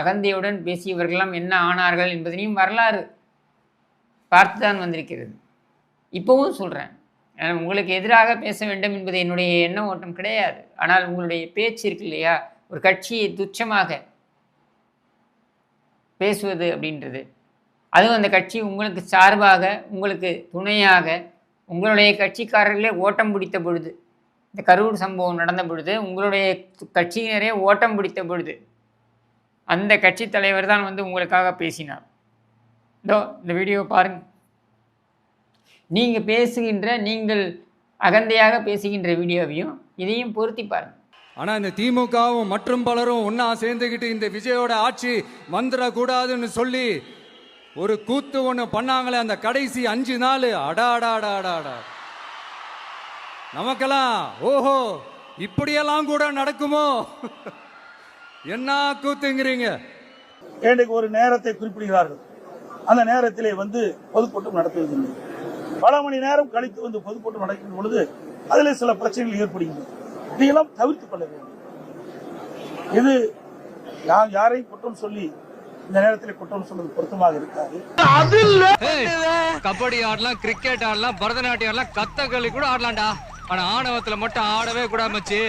அகந்தையுடன் பேசியவர்களெல்லாம் என்ன ஆனார்கள் என்பதனையும் வரலாறு பார்த்து தான் வந்திருக்கிறது. இப்போவும் சொல்கிறேன், உங்களுக்கு எதிராக பேச வேண்டும் என்பது என்னுடைய எண்ண ஓட்டம் கிடையாது. ஆனால் உங்களுடைய பேச்சு இருக்கு இல்லையா, ஒரு கட்சியை துச்சமாக பேசுவது அப்படின்றது, அதுவும் அந்த கட்சி உங்களுக்கு சார்பாக, உங்களுக்கு துணையாக, உங்களுடைய கட்சிக்காரர்களே ஓட்டம் பிடித்த பொழுது, இந்த கரூர் சம்பவம் நடந்த பொழுது உங்களுடைய கட்சியினரே ஓட்டம் பிடித்த பொழுது அந்த கட்சி தலைவர் தான் வந்து உங்களுக்காக பேசினார். இதோ இந்த வீடியோ பாருங்கள். நீங்கள் அகந்தையாக பேசுகின்ற வீடியோவையும் இதையும் பொருத்தி பாருங்கள். ஆனா இந்த திமுகவும் மற்றும் பலரும் ஒன்னா சேர்ந்துக்கிட்டு இந்த விஜயோட ஆட்சி வந்துடக்கூடாதுன்னு சொல்லி ஒரு கூத்து ஒண்ணு பண்ணாங்களே, அந்த கடைசி 5 நாள் அடாடாடாடாடா, நமக்கெல்லாம் ஓஹோ இப்படியெல்லாம் கூட நடக்குமோ என்ன கூத்துங்கிறீங்க. இன்றைக்கு ஒரு நேரத்தை குறிப்பிடுகிறார்கள், அந்த நேரத்திலே வந்து பொதுக்கூட்டம் நடத்துவதில்லை. பல மணி நேரம் கழித்து வந்து பொதுக்கூட்டம் நடக்கும் பொழுது அதில் சில பிரச்சனைகள் ஏற்படுகின்றன. இதையெல்லாம் தவிர்த்துக் கொள்ள வேண்டும். இது நான் யாரையும் குற்றம் சொல்லி இந்த நேரத்தில் குற்றம் சொல்வது பொருத்தமாக இருக்காது. கபடி ஆடலாம், கிரிக்கெட் ஆடலாம், பரதநாட்டியம் ஆடலாம், கத்தகளி கூட ஆடலாம்டா. ஆனா ஆணவத்துல மட்டும் ஆடவே கூடாது மச்சி.